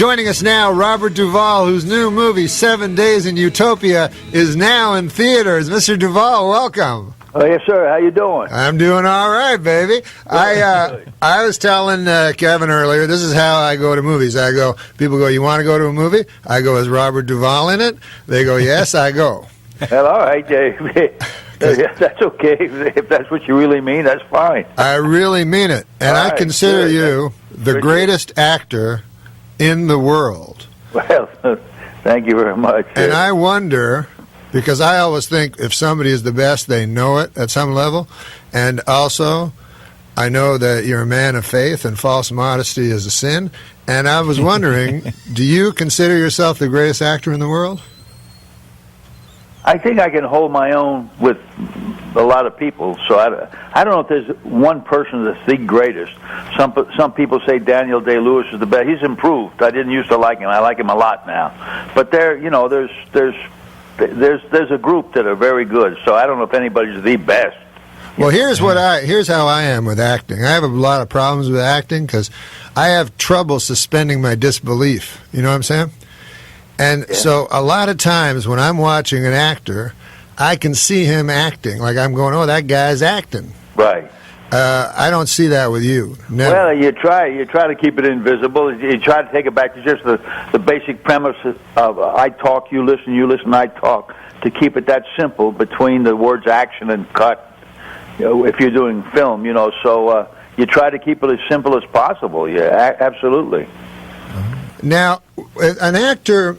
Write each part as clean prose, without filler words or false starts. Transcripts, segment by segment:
Joining us now, Robert Duvall, whose new movie, 7 Days in Utopia, is now in theaters. Mr. Duvall, welcome. Oh, yes, sir. How you doing? I'm doing all right, baby. I was telling Kevin earlier, this is how I go to movies. I go, people go, you want to go to a movie? I go, is Robert Duvall in it? They go, yes, I go. Well, all right, Dave. That's okay. If that's what you really mean, that's fine. I really mean it. And all I right, consider good. you the greatest actor in the world. Well, thank you very much. And I wonder, because I always think if somebody is the best, they know it at some level. And also, I know that you're a man of faith and false modesty is a sin. And I was wondering, do you consider yourself the greatest actor in the world? I think I can hold my own with a lot of people. So I don't know if there's one person that's the greatest. Some people say Daniel Day-Lewis is the best. He's improved. I didn't used to like him. I like him a lot now. But there's a group that are very good. So I don't know if anybody's the best. Well, here's how I am with acting. I have a lot of problems with acting because I have trouble suspending my disbelief. You know what I'm saying? And so a lot of times when I'm watching an actor, I can see him acting. Like I'm going, oh, that guy's acting. Right. I don't see that with you. Never. Well, you try to keep it invisible. You try to take it back to just the basic premise of I talk, you listen, I talk, to keep it that simple between the words action and cut, if you're doing film, so you try to keep it as simple as possible. Yeah, absolutely. Now, an actor,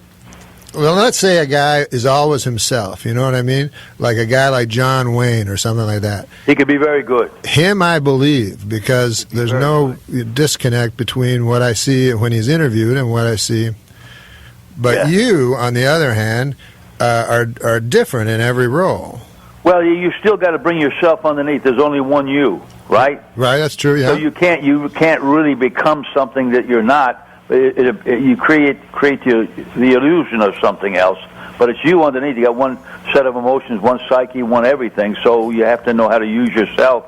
well, let's say a guy is always himself, you know what I mean? Like a guy like John Wayne or something like that. He could be very good. Him, I believe, because there's no disconnect between what I see when he's interviewed and what I see. But you, on the other hand, are different in every role. Well, you still got to bring yourself underneath. There's only one you, right? Right, that's true, yeah. So you can't really become something that you're not. You create the illusion of something else, but it's you underneath. You got one set of emotions, one psyche, one everything. So you have to know how to use yourself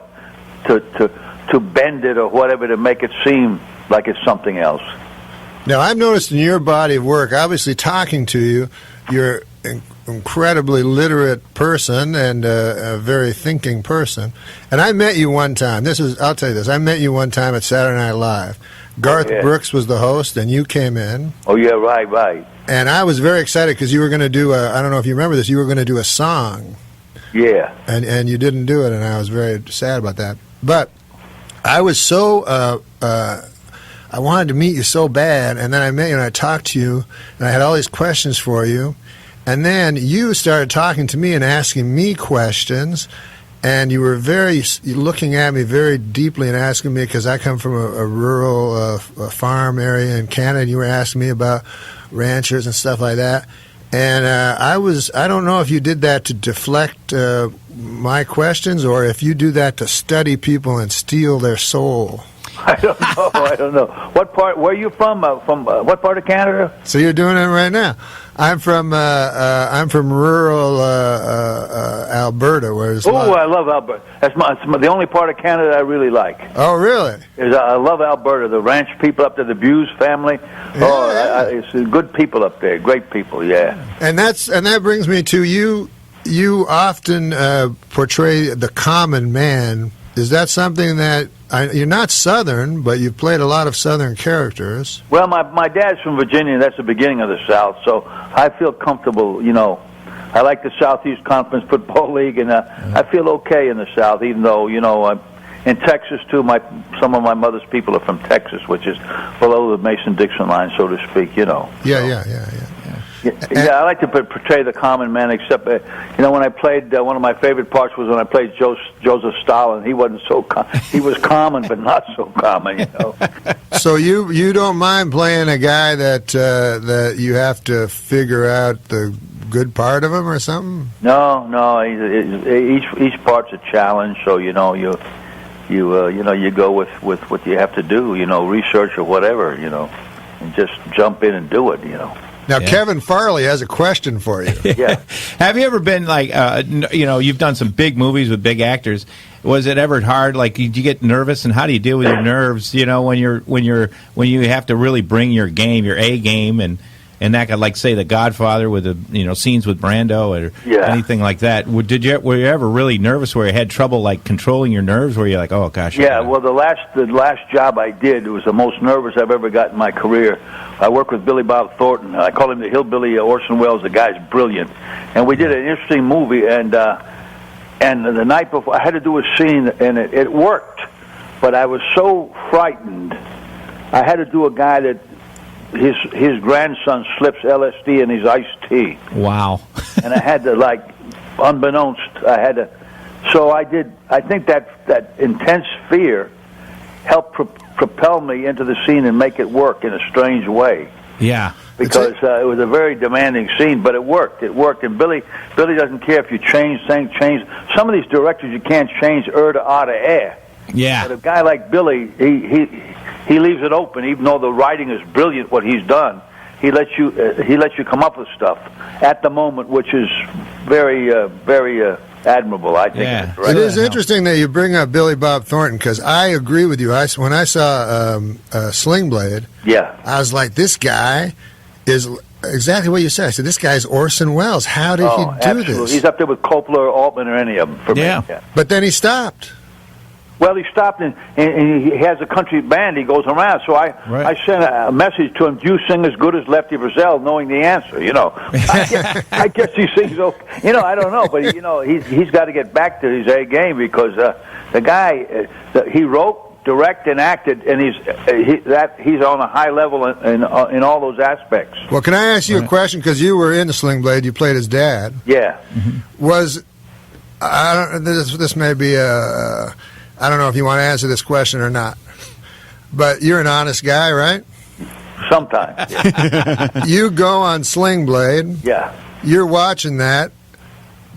to bend it or whatever to make it seem like it's something else. Now, I've noticed in your body of work, obviously talking to you, you're an incredibly literate person and a very thinking person. And I met you one time. I'll tell you this. I met you one time at Saturday Night Live. Garth Brooks was the host, and you came in. Oh, yeah, right. And I was very excited because you were going to do I don't know if you remember this, you were going to do a song. Yeah. And you didn't do it, and I was very sad about that. But I was so, I wanted to meet you so bad, and then I met you and I talked to you, and I had all these questions for you. And then you started talking to me and asking me questions. And you were looking at me very deeply and asking me, because I come from a rural farm area in Canada, and you were asking me about ranchers and stuff like that. And I don't know if you did that to deflect my questions or if you do that to study people and steal their soul. I don't know. What part? Where are you from? What part of Canada? So you're doing it right now. I'm from rural Alberta. I love Alberta. That's the only part of Canada I really like. Oh, really? I love Alberta. The ranch people up there, the Buse family. Yeah. It's good people up there. Great people. Yeah. And that brings me to you. You often portray the common man. Is that something that you're not Southern, but you've played a lot of Southern characters? Well, my dad's from Virginia, and that's the beginning of the South, so I feel comfortable, I like the Southeast Conference Football League, and I feel okay in the South, even though, I'm in Texas, too. Some of my mother's people are from Texas, which is below the Mason-Dixon line, so to speak, Yeah. Yeah, I like to portray the common man, except, when I played, one of my favorite parts was when I played Joseph Stalin. He wasn't he was common, but not so common, So you don't mind playing a guy that you have to figure out the good part of him or something? No, each part's a challenge, so, you go with what you have to do, research or whatever, and just jump in and do it, Now, Yeah. Kevin Farley has a question for you. Yeah. Have you ever been like, you've done some big movies with big actors. Was it ever hard? Like, did you get nervous, and how do you deal with your nerves? When you have to really bring your game, your A game, and that could, like, say, The Godfather with the scenes with Brando or anything like that. Were you ever really nervous where you had trouble like controlling your nerves? Where you're like, oh gosh. Yeah, well, the last job I did, it was the most nervous I've ever got in my career. I worked with Billy Bob Thornton. I call him the hillbilly Orson Welles. The guy's brilliant, and we did an interesting movie. And the night before, I had to do a scene, and it worked, but I was so frightened. I had to do a guy that his grandson slips LSD in his iced tea. Wow. And I had to, like, unbeknownst, I had to. So I did. I think that intense fear helped propel me into the scene and make it work in a strange way. Yeah. Because it was a very demanding scene, but it worked. It worked, and Billy doesn't care if you change things. Some of these directors you can't change to air. Yeah. But a guy like Billy, he leaves it open, even though the writing is brilliant. What he's done, he lets you come up with stuff at the moment, which is very admirable. I think. Yeah. It is interesting that you bring up Billy Bob Thornton, because I agree with you. When I saw Sling Blade, Yeah. I was like, this guy is exactly what you said. I said, this guy's Orson Welles. How did he do absolutely. this? He's up there with Coppola or Altman or any of them for me. Yeah. But then he stopped. Well, he stopped and he has a country band. He goes around. So I sent a message to him. Do you sing as good as Lefty Frizzell, knowing the answer? I guess he sings okay. I don't know, but he's got to get back to his A game, because the guy he wrote, directed, and acted, and he's on a high level in all those aspects. Well, can I ask you a question? Because you were in the Sling Blade. You played his dad. Yeah. This may be I don't know if you want to answer this question or not, but you're an honest guy, right? Sometimes. Yeah. You go on Sling Blade. Yeah. You're watching that.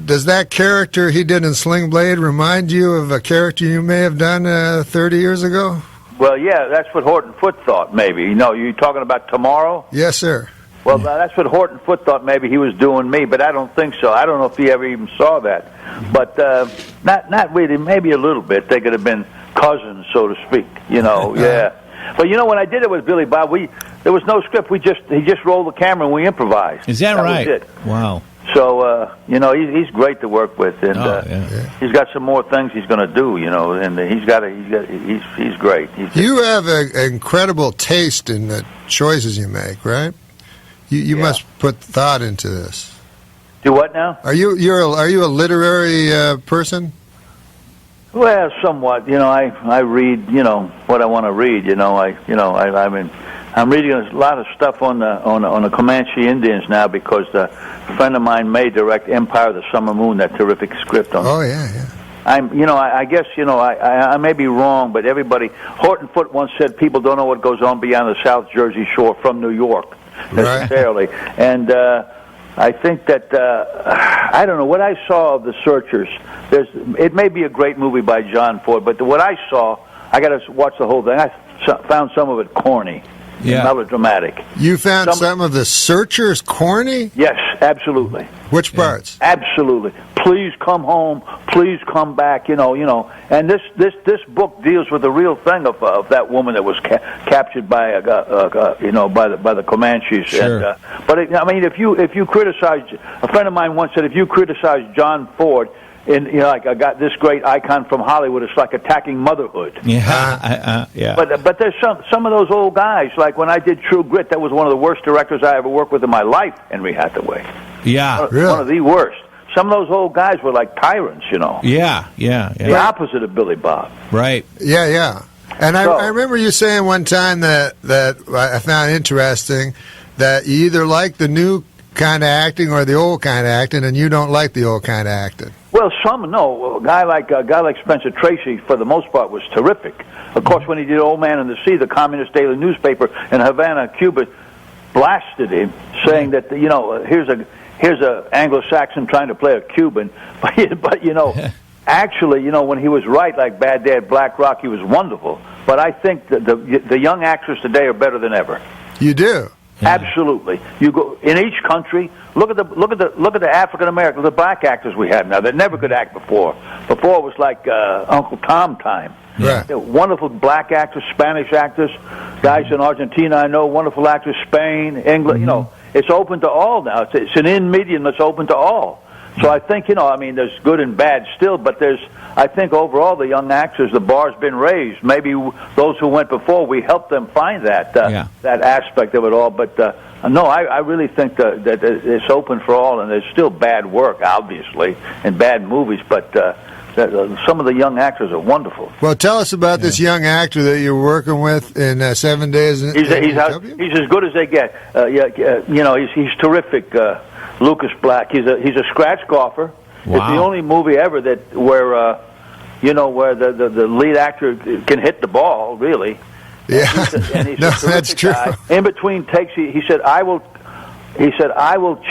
Does that character he did in Sling Blade remind you of a character you may have done 30 years ago? Well, yeah, that's what Horton Foote thought, maybe. You're talking about Tomorrow? Yes, sir. Well, that's what Horton Foote thought maybe he was doing me, but I don't think so. I don't know if he ever even saw that. But not really, maybe a little bit. They could have been cousins, so to speak, yeah. But when I did it with Billy Bob, there was no script. He just rolled the camera and we improvised. Is that right? Was it. Wow. So, he's great to work with, and he's got some more things he's going to do, and he's great. You have an incredible taste in the choices you make, right? You must put thought into this. Do what now? Are you a literary person? Well, somewhat. I read. What I want to read. I'm reading a lot of stuff on the Comanche Indians now, because a friend of mine may direct Empire of the Summer Moon, that terrific script on. Oh yeah. I guess I may be wrong, but Horton Foote once said people don't know what goes on beyond the South Jersey Shore from New York necessarily, right. And I think that I don't know what I saw of The Searchers. It may be a great movie by John Ford, but what I saw, I got to watch the whole thing. I found some of it corny. Yeah. Melodramatic. You found some of The Searchers corny? Yes, absolutely. Which parts? Absolutely. Please come home. Please come back. And this book deals with the real thing of that woman that was captured by by the Comanches. Sure. And, if you criticize, a friend of mine once said, if you criticize John Ford, and I got this great icon from Hollywood, it's like attacking motherhood. Yeah, yeah. But there's some of those old guys, like when I did True Grit, that was one of the worst directors I ever worked with in my life, Henry Hathaway. Yeah, one of the worst. Some of those old guys were like tyrants, Yeah. The opposite of Billy Bob. Right. Yeah. And I remember you saying one time that I found interesting, that you either like the new kind of acting or the old kind of acting, and you don't like the old kind of acting. Well, a guy like Spencer Tracy, for the most part, was terrific. Of course, when he did Old Man in the Sea, the Communist daily newspaper in Havana, Cuba, blasted him, saying that here's a Anglo-Saxon trying to play a Cuban, but actually, when he was right, like Bad Dad, Black Rock, he was wonderful. But I think that the young actors today are better than ever. You do? Absolutely. You go in each country. Look at the African Americans, the black actors we have now that never could act before. Before it was like Uncle Tom time. Right. They're wonderful black actors, Spanish actors, guys in Argentina I know, wonderful actors, Spain, England. You know, it's open to all now. It's an in medium that's open to all. So I think, there's good and bad still, but I think overall the young actors, the bar's been raised. Maybe those who went before, we helped them find that that aspect of it all. But no, I really think that it's open for all, and there's still bad work, obviously, and bad movies, but some of the young actors are wonderful. Well, tell us about this young actor that you're working with in 7 Days. He's as good as they get. He's terrific. Lucas Black. He's a scratch golfer. Wow. It's the only movie ever where the lead actor can hit the ball, really. Yeah, and he's no, a terrific that's true. guy. In between takes, he said, I will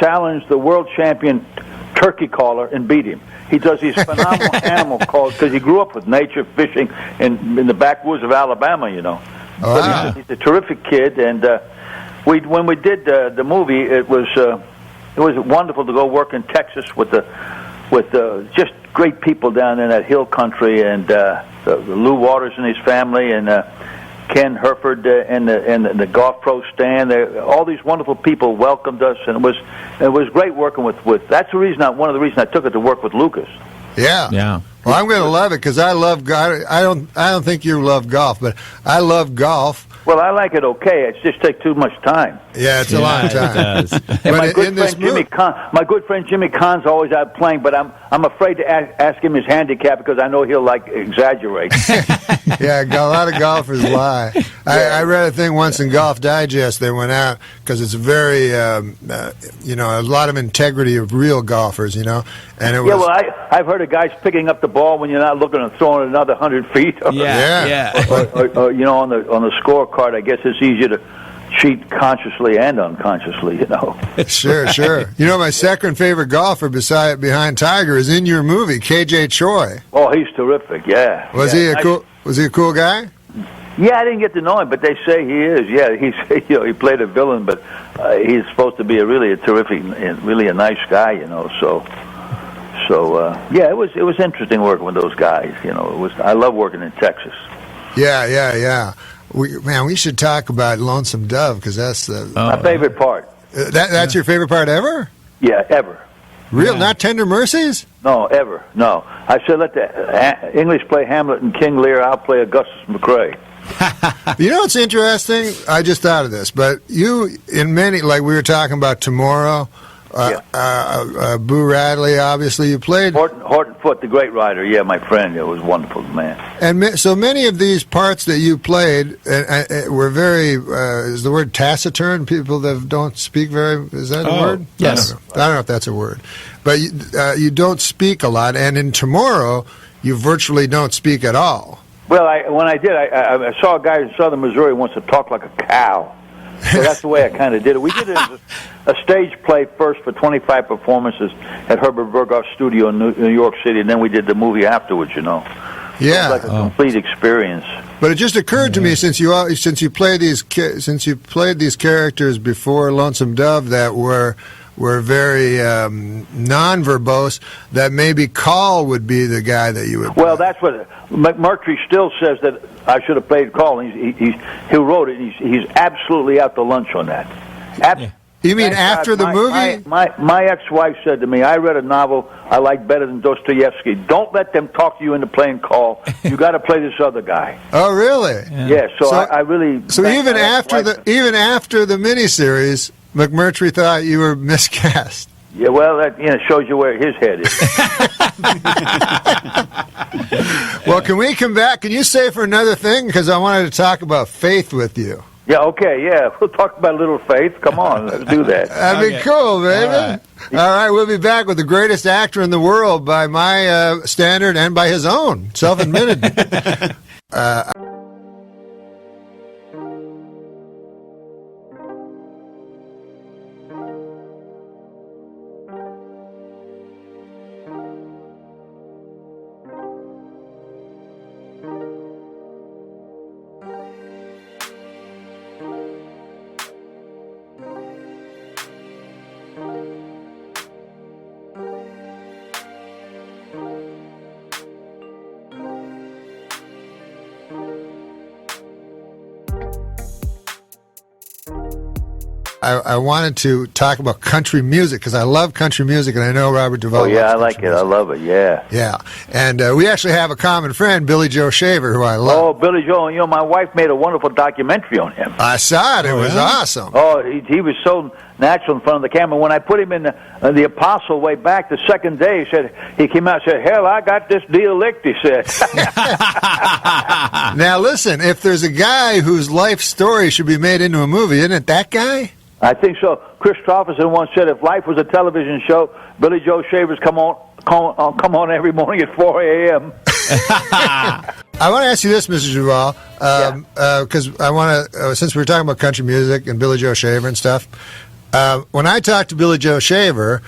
challenge the world champion turkey caller and beat him. He does these phenomenal animal calls because he grew up with nature, fishing in the backwoods of Alabama, Wow. But he's a terrific kid, and when we did the movie, it was wonderful to go work in Texas with just great people down in that hill country, and Lou Waters and his family, and Ken Herford and the golf pro Stan. All these wonderful people welcomed us, and it was great working with. That's the reason. One of the reasons I took it to work with Lucas. Yeah. Yeah. Well, I'm going to love it because I love golf. I don't think you love golf, but I love golf. Well, I like it okay. It just takes too much time. Yeah, it's a long time. It does. And my But good in this friend Jimmy Kahn's always out playing, but I'm afraid to ask him his handicap because I know he'll exaggerate. Yeah, a lot of golfers lie. I read a thing once in Golf Digest. They went out because it's very, a lot of integrity of real golfers, and it was. Yeah, well, I've heard of guys picking up the ball when you're not looking and throwing it another 100 feet. Yeah. or on the scorecard, I guess it's easier to cheat consciously and unconsciously, Sure. My second favorite golfer behind Tiger is in your movie, KJ Choi. Oh, he's terrific. Yeah. Was he a cool guy? Yeah, I didn't get to know him, but they say he is. Yeah, he played a villain, but he's supposed to be really a terrific and really a nice guy, So yeah, it was interesting working with those guys. I love working in Texas. Yeah. We should talk about Lonesome Dove because that's My favorite part. That's your favorite part ever? Yeah, ever. Real, Yeah. not Tender Mercies? No, ever. No. I said let the English play Hamlet and King Lear. I'll play Augustus McCrae. What's interesting? I just thought of this, but you, in many, like we were talking about Tomorrow, Boo Radley, obviously, you played. Horton Foote, the great writer. Yeah, my friend. It was wonderful, man. And so many of these parts that you played were very, is the word taciturn? People that don't speak is that a word? Yes. I don't know if that's a word. But you don't speak a lot, and in Tomorrow, you virtually don't speak at all. Well, when I did, I saw a guy in southern Missouri wants to talk like a cow. So that's the way I kind of did it. We did it as a stage play first for 25 performances at Herbert Berghoff's studio in New York City, and then we did the movie afterwards, Yeah. It was like a complete experience. But it just occurred to me since you played these characters before Lonesome Dove that were very non-verbose, that maybe Call would be the guy that you would play. Well, that's what McMurtry still says that I should have played Call. He wrote it. He's absolutely out to lunch on that. You mean after the movie? My ex-wife said to me, I read a novel I like better than Dostoevsky. Don't let them talk you into playing Call. You got to play this other guy. Oh, really? Yeah. So I really. So even after the miniseries, McMurtry thought you were miscast. Yeah, well, that shows you where his head is. Well, can we come back? Can you stay for another thing? Because I wanted to talk about faith with you. Yeah, okay, yeah. We'll talk about a little faith. Come on, let's do that. That'd be cool, baby. All right, we'll be back with the greatest actor in the world by my standard and by his own, self-admitted. I wanted to talk about country music because I love country music, and I know Robert Duvall. Oh yeah, I loves like country it. I music. love it. Yeah. Yeah, and we actually have a common friend, Billy Joe Shaver, who I love. Oh, Billy Joel. You know, my wife made a wonderful documentary on him. I saw it. It was awesome. Oh, he was so natural in front of the camera. When I put him in the Apostle way back the second day, he came out and said, "Hell, I got this deal licked," he said. Now, listen, if there's a guy whose life story should be made into a movie, isn't it that guy? I think so. Chris Christopherson once said, if life was a television show, Billy Joe Shavers come on every morning at 4 a.m. I want to ask you this, Mr. Duvall, because I want to, since we were talking about country music and Billy Joe Shaver and stuff, when I talk to Billy Joe Shaver,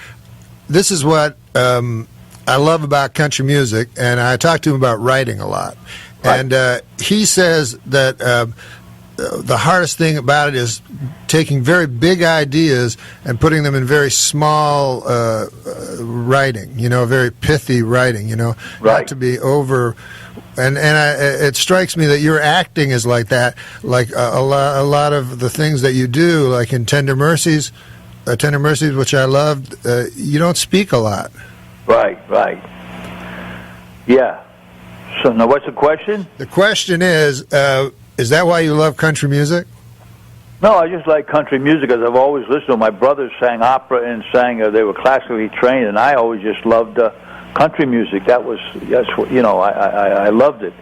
this is what I love about country music, and I talk to him about writing a lot. Right. And he says that the hardest thing about it is taking very big ideas and putting them in very small writing, very pithy writing, Right. not to be over. And it strikes me that your acting is like that, like a lot of the things that you do, like in Tender Mercies, which I loved, you don't speak a lot. Right. Yeah. So now what's the question? The question is that why you love country music? No, I just like country music because I've always listened to my brothers sang opera and they were classically trained, and I always just loved country music. That's what I loved it.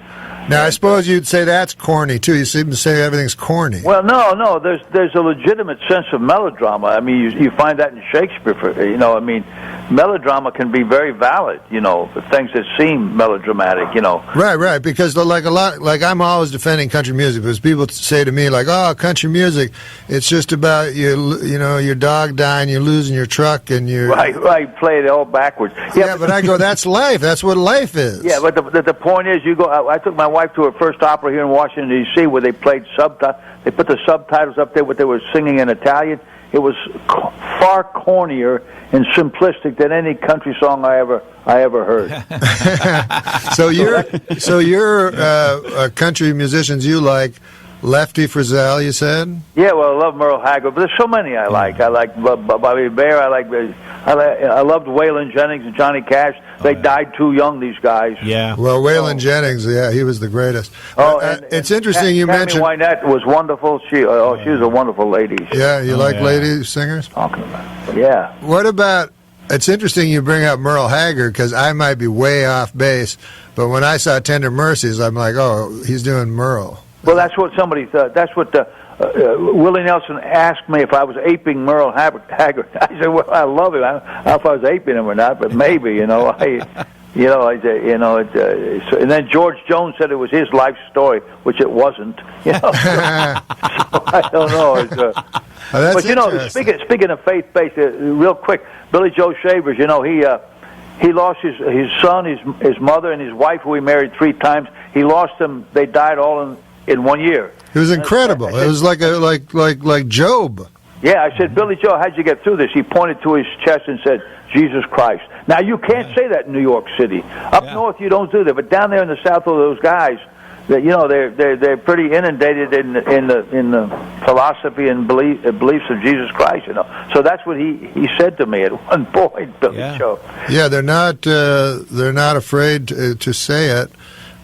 Now, I suppose you'd say that's corny too. You seem to say everything's corny. Well, no. There's a legitimate sense of melodrama. I mean, you find that in Shakespeare. Melodrama can be very valid. Things that seem melodramatic. Right. Because I'm always defending country music because people say to me like, "Oh, country music, it's just about your dog dying, you're losing your truck, and you." Right. Play it all backwards. Yeah, but I go, that's life. That's what life is. Yeah, but the point is, I took my wife to her first opera here in Washington D.C. where they played They put the subtitles up there. What they were singing in Italian. It was far cornier and simplistic than any country song I ever heard. So you're country musicians you like Lefty Frizzell, you said? Yeah, well, I love Merle Haggard, but there's so many I like. I like Bobby Bare. I loved Waylon Jennings and Johnny Cash. They died too young, these guys. Yeah. Well, Waylon Jennings, he was the greatest. It's interesting you Tammy mentioned. Wynette was wonderful. She was a wonderful lady. Yeah, you like lady singers? Talking about it. Yeah. What about? It's interesting you bring up Merle Haggard because I might be way off base, but when I saw Tender Mercies, I'm like, oh, he's doing Merle. Well, that's what somebody thought. That's what Willie Nelson asked me if I was aping Merle Haggard. I said, "Well, I love him. I don't know if I was aping him or not, but maybe, And then George Jones said it was his life story, which it wasn't. So I don't know. That's but speaking of faith-based, real quick, Billy Joe Shavers. He lost his son, his mother, and his wife, who he married 3 times. He lost them. They died all in 1 year. It was incredible. It was like Job. Yeah, I said, Billy Joe, how'd you get through this? He pointed to his chest and said, Jesus Christ. Now, you can't say that in New York City. Up north, you don't do that. But down there in the south, of those guys, they're pretty inundated in the philosophy and beliefs of Jesus Christ. So that's what he said to me at one point, Billy Joe. Yeah, they're not afraid to say it.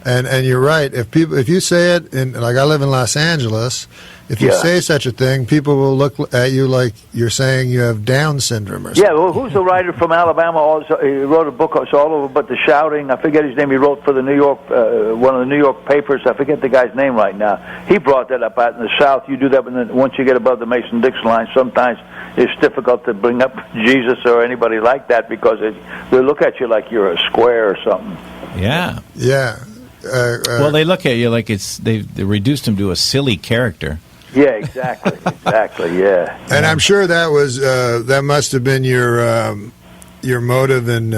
And you're right. If you say it, like I live in Los Angeles, if you say such a thing, people will look at you like you're saying you have Down syndrome or something. Yeah, well, who's the writer from Alabama? Also, he wrote a book all over but the shouting. I forget his name. He wrote for the New York, one of the New York papers. I forget the guy's name right now. He brought that up out in the South. You do that, but then once you get above the Mason-Dixon line, sometimes it's difficult to bring up Jesus or anybody like that because they look at you like you're a square or something. Yeah. Yeah. Well, they look at you like they reduced him to a silly character. Yeah, exactly, yeah. And I'm sure that must have been your your motive in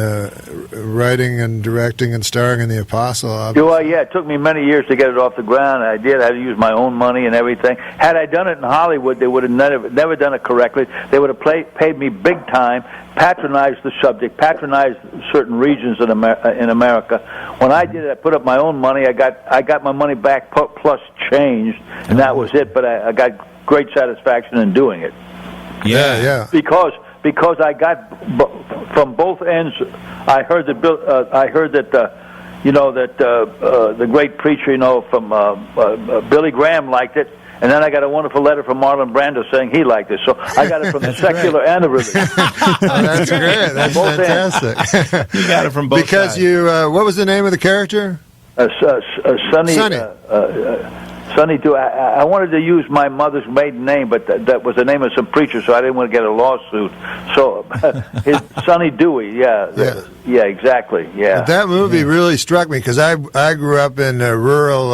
writing and directing and starring in The Apostle. Obviously. Well, yeah, it took me many years to get it off the ground. I did. I had to use my own money and everything. Had I done it in Hollywood, they would have never done it correctly. They would have paid me big time, patronized the subject, patronized certain regions in America. When I did it, I put up my own money. I got my money back plus change, and that was it. But I got great satisfaction in doing it. Yeah. Because I got from both ends. I heard that the great preacher, from Billy Graham liked it, and then I got a wonderful letter from Marlon Brando saying he liked it. So I got it from the secular and the religious. That's great. That's Both fantastic. You got it from both because sides. you. What was the name of the character? Sonny. Sonny. Sonny Dewey. I wanted to use my mother's maiden name, but that was the name of some preacher, so I didn't want to get a lawsuit. So, his Sonny Dewey. Yeah, exactly. Yeah. But that movie really struck me because I grew up in rural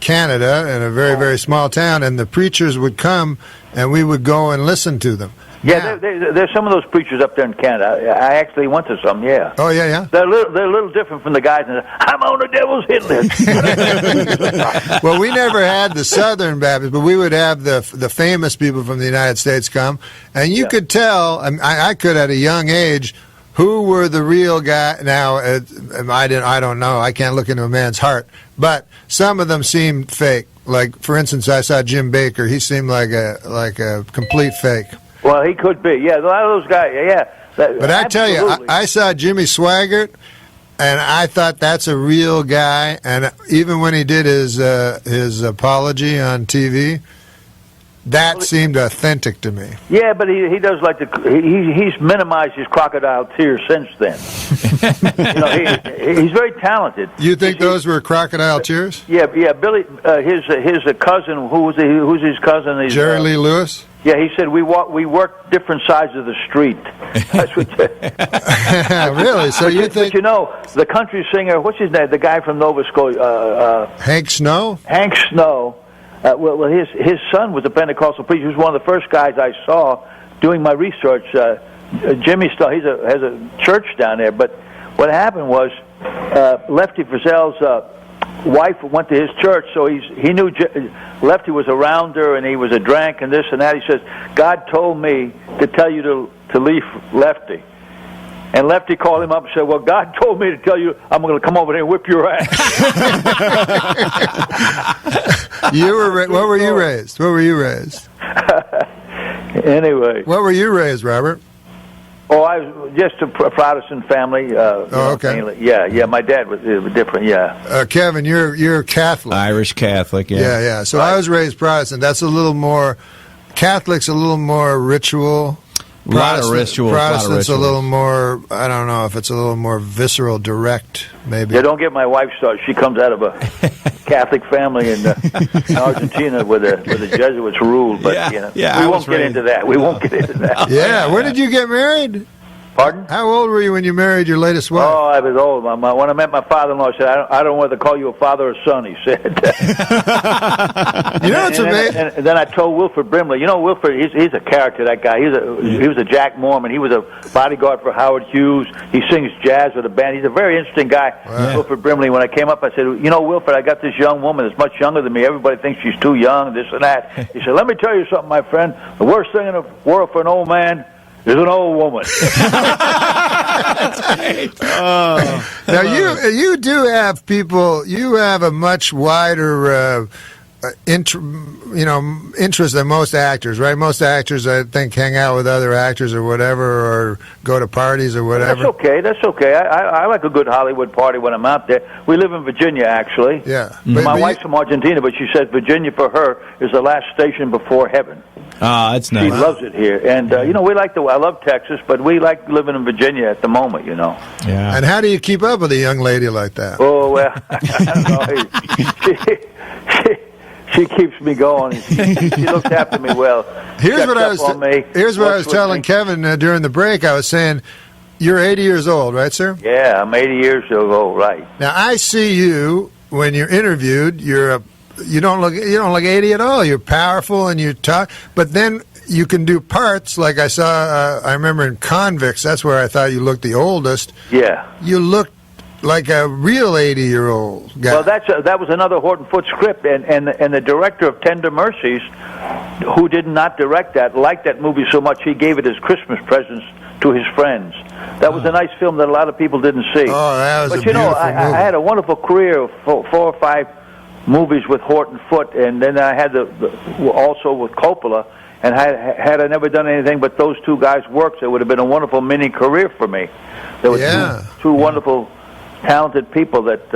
Canada in a very, very small town, and the preachers would come, and we would go and listen to them. Yeah, there's some of those preachers up there in Canada. I actually went to some. Yeah. Oh yeah. They're a little different from the guys. I'm on the devil's hit list. Well, we never had the Southern Baptists, but we would have the famous people from the United States come, and you could tell. I could at a young age who were the real guy. Now I don't know. I can't look into a man's heart, but some of them seemed fake. Like for instance, I saw Jim Baker. He seemed like a complete fake. Well, he could be. Yeah, a lot of those guys. Yeah. But I tell you, I saw Jimmy Swaggart, and I thought that's a real guy. And even when he did his apology on TV, that seemed authentic to me. Yeah, but he does like he's minimized his crocodile tears since then. He's very talented. You think those were crocodile tears? Yeah. Billy, his cousin, who's his cousin? Jerry Lee Lewis. Yeah, he said we work different sides of the street. That's what. Really? So you think? But the country singer, what's his name? The guy from Nova Scotia. Hank Snow. Hank Snow. Well, his son was a Pentecostal preacher. He was one of the first guys I saw doing my research. Jimmy Snow. Has a church down there. But what happened was Lefty Frizzell's wife went to his church, so he knew Lefty was around her, and he was a drunk and this and that. He says, God told me to tell you to leave Lefty. And Lefty called him up and said, well, God told me to tell you I'm going to come over here and whip your ass. What were you raised? Anyway. What were you raised, Robert? Oh, I was just a Protestant family. Okay. Mainly. Yeah. My dad was different. Yeah. Kevin, you're Catholic. Irish Catholic. Yeah. Yeah. So I was raised Protestant. That's a little more. Catholic's a little more ritual. A lot of rituals. Protestant's a little more. I don't know if it's a little more visceral, direct. Maybe. Yeah. Don't get my wife started. She comes out of a Catholic family in Argentina where the Jesuits ruled. But we won't get into that. Yeah. When did you get married? Pardon? How old were you when you married your latest wife? Oh, I was old. When I met my father-in-law, I said, I don't know whether to call you a father or son, he said. It's amazing. And then I told Wilford Brimley. Wilford, he's a character, that guy. He was a Jack Mormon. He was a bodyguard for Howard Hughes. He sings jazz with a band. He's a very interesting guy, Wilford Brimley. When I came up, I said, Wilford, I got this young woman that's much younger than me. Everybody thinks she's too young, this and that. He said, let me tell you something, my friend. The worst thing in the world for an old man is an old woman. Now you do have people. You have a much wider interest than most actors, right? Most actors, I think, hang out with other actors or whatever, or go to parties or whatever. That's okay. I like a good Hollywood party when I'm out there. We live in Virginia, actually. Yeah. My wife's from Argentina, but she says Virginia for her is the last station before heaven. Oh, that's nice. She loves it here, and I love Texas, but we like living in Virginia at the moment. Yeah. And how do you keep up with a young lady like that? Oh well, I don't know. She keeps me going. She looks after me well. Here's what I was telling Kevin during the break. I was saying, you're 80 years old, right, sir? Yeah, I'm 80 years old, right. Now I see you when you're interviewed. You're you don't look 80 at all. You're powerful and you talk, but then you can do parts like I saw. I remember in Convicts. That's where I thought you looked the oldest. Yeah. You looked like a real 80-year-old guy. Well, that was another Horton Foote script, and the director of Tender Mercies, who did not direct that, liked that movie so much he gave it as Christmas presents to his friends. That was a nice film that a lot of people didn't see. Oh, that was but a you know, beautiful movie. I had a wonderful career of 4 or 5 movies with Horton Foote, and then I had also with Coppola. And had I never done anything but those 2 guys' works, it would have been a wonderful mini career for me. There were two wonderful, talented people that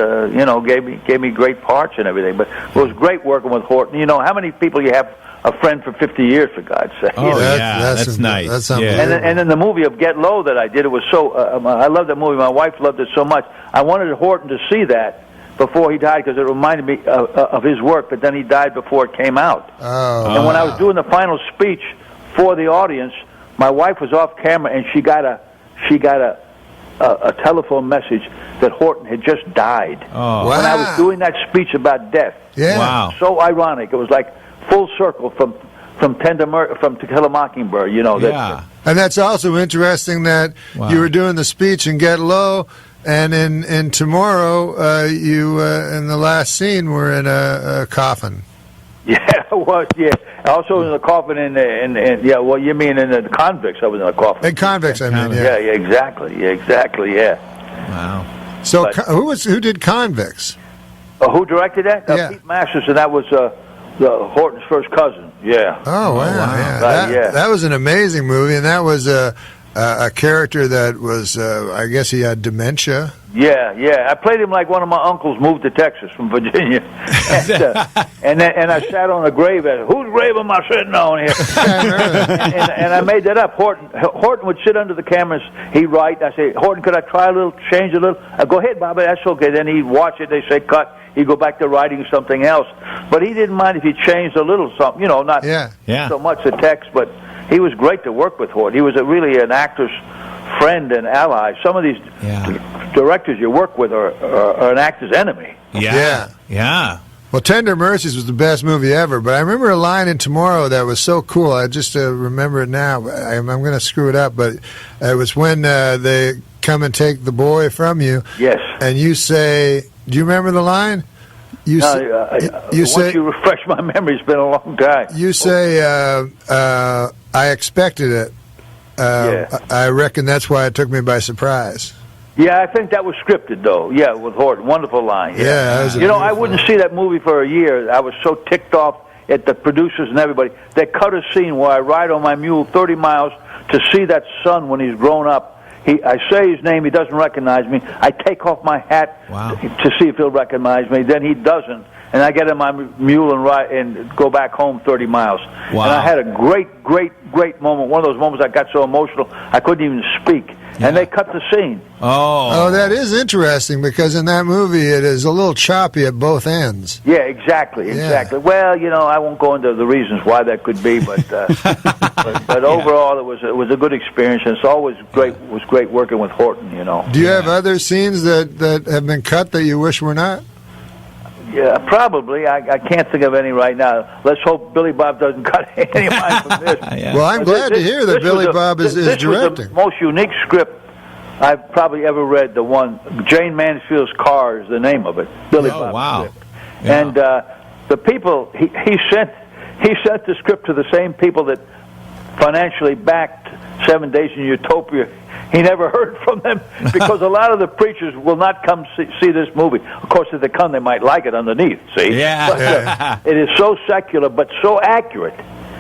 gave me great parts and everything. But it was great working with Horton. You know how many people you have a friend for 50 years, for God's sake. Oh, that's nice. That's yeah. unbelievable. And then the movie of Get Low that I did, it was so. I loved that movie. My wife loved it so much. I wanted Horton to see that before he died because it reminded me of his work, but then he died before it came out. Oh. And when I was doing the final speech for the audience, my wife was off camera and she got a telephone message that Horton had just died. Oh. When I was doing that speech about death. Yeah. Wow. So ironic. It was like full circle from To Kill a Mockingbird, you know. Yeah. And that's also interesting that you were doing the speech in Get Low, and in Tomorrow, you in the last scene were in a coffin. Yeah, well, yeah. Also in the coffin yeah. Well, you mean in the Convicts? I was in a coffin. In Convicts, I mean. Yeah, exactly. Yeah. Wow. So who did Convicts? Who directed that? Yeah. Pete Masters, and that was the Horton's first cousin. Yeah. Oh, wow. Yeah. Right, That was an amazing movie, and that was a character that was, I guess he had dementia. Yeah. I played him like one of my uncles moved to Texas from Virginia. and I sat on a grave. Whose grave am I sitting on here? and I made that up. Horton would sit under the cameras. He'd write. I say, Horton, could I try change a little? I go ahead, Bobby. That's okay. Then he'd watch it. They say cut. He'd go back to writing something else. But he didn't mind if he changed a little something. You know, not so much the text, but he was great to work with, Horton. He was really an actor's friend and ally. Some of these directors you work with are an actor's enemy. Yeah. Well, Tender Mercies was the best movie ever, but I remember a line in Tomorrow that was so cool. I just remember it now. I'm going to screw it up, but it was when they come and take the boy from you. Yes. And you say, do you remember the line? Once you refresh my memory, it's been a long time. You say, I expected it. I reckon that's why it took me by surprise. Yeah, I think that was scripted, though. Yeah, with Horton. Wonderful line. Yeah. I wouldn't see that movie for a year. I was so ticked off at the producers and everybody. They cut a scene where I ride on my mule 30 miles to see that son when he's grown up. I say his name, he doesn't recognize me. I take off my hat to see if he'll recognize me. Then he doesn't. And I get in my mule and ride and go back home 30 miles. Wow. And I had a great moment. One of those moments I got so emotional I couldn't even speak. Yeah. And they cut the scene. Oh, that is interesting because in that movie it is a little choppy at both ends. Yeah, exactly. Well, I won't go into the reasons why that could be, but but overall it was a good experience, and it's always great. It was great working with Horton. Do you have other scenes that have been cut that you wish were not? Yeah, probably. I can't think of any right now. Let's hope Billy Bob doesn't cut any of mine from this. Well, I'm glad to hear that Billy Bob is directing. Was the most unique script I've probably ever read. The one, Jane Mansfield's Car is the name of it. Billy Bob script. Yeah. And the people, he sent the script to the same people that financially backed 7 Days in Utopia. He never heard from them because a lot of the preachers will not come see this movie. Of course, if they come, they might like it underneath. See, but, it is so secular but so accurate.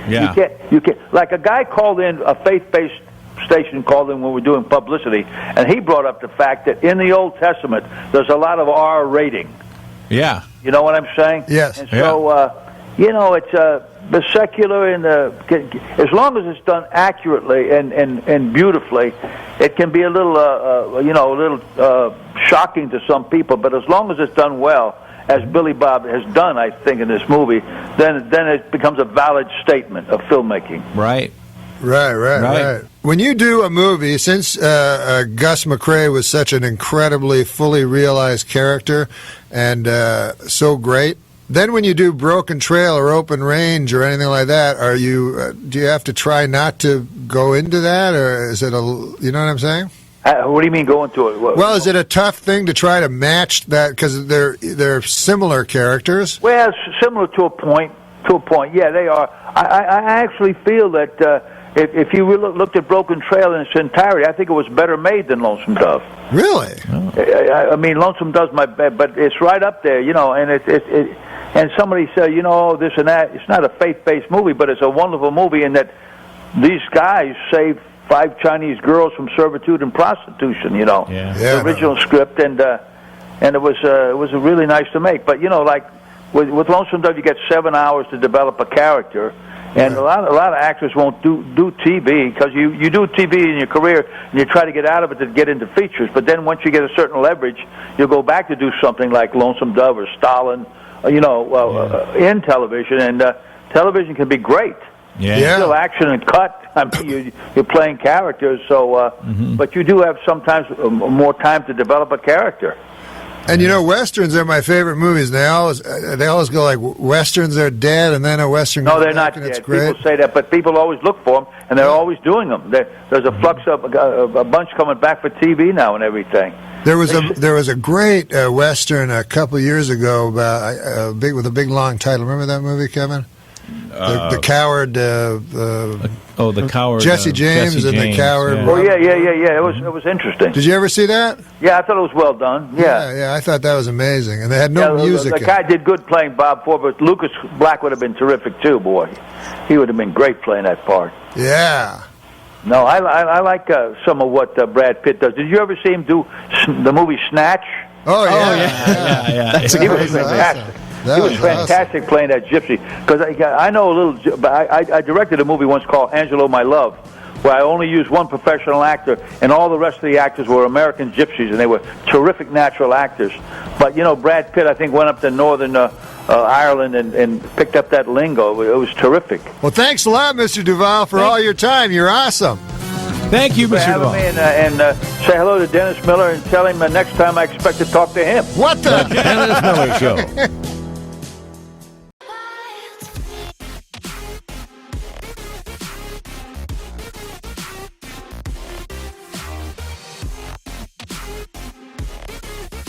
Yeah, you can't. Like a guy called in, a faith-based station called in when we were doing publicity, and he brought up the fact that in the Old Testament there's a lot of R rating. Yeah, you know what I'm saying? Yes. And so it's the secular and as long as it's done accurately and beautifully, it can be a little shocking to some people. But as long as it's done well, as Billy Bob has done, I think in this movie, then it becomes a valid statement of filmmaking. Right. When you do a movie, since Gus McCrae was such an incredibly fully realized character and so great, Then when you do Broken Trail or Open Range or anything like that, are you do you have to try not to go into that, or is it you know what I'm saying? What do you mean go into it? Well, is it a tough thing to try to match that because they're similar characters? Well, it's similar to a point. To a point, yeah, they are. I actually feel that if you looked at Broken Trail in its entirety, I think it was better made than Lonesome Dove. Really? I mean, Lonesome Dove's my bad, but it's right up there, you know. And and somebody said, you know, this and that. It's not a faith-based movie, but it's a wonderful movie in that these guys saved 5 Chinese girls from servitude and prostitution. You know, the original script, and it was really nice to make. But you know, like with Lonesome Dove, you get 7 hours to develop a character. And a lot of actors won't do TV because you do TV in your career and you try to get out of it to get into features. But then once you get a certain leverage, you'll go back to do something like Lonesome Dove or Stalin, in television. And television can be great. Yeah. Still action and cut. I mean, you're playing characters, so but you do have sometimes more time to develop a character. And you know, westerns are my favorite movies. They always go like westerns are dead, and then a western. No, they're not dead. People say that, but people always look for them, and they're always doing them. There's a flux of a bunch coming back for TV now and everything. There was a great western a couple years ago about with a big long title. Remember that movie, Kevin? The Coward. The Coward. Jesse James and the Coward. Yeah. Oh yeah. It was interesting. Did you ever see that? Yeah, I thought it was well done. Yeah, I thought that was amazing, and they had no music. The guy did good playing Bob Ford, but Lucas Black would have been terrific too. Boy, he would have been great playing that part. Yeah. No, I like some of what Brad Pitt does. Did you ever see him do the movie Snatch? Oh yeah. Yeah. He was fantastic. He was fantastic playing that gypsy. Because I know a little. I directed a movie once called Angelo My Love, where I only used one professional actor, and all the rest of the actors were American gypsies, and they were terrific natural actors. But you know, Brad Pitt, I think, went up to Northern Ireland and picked up that lingo. It was terrific. Well, thanks a lot, Mr. Duval, for all your time. You're awesome. Thank you, Mr. Duval. And say hello to Dennis Miller and tell him next time I expect to talk to him. What the? Dennis Miller Show.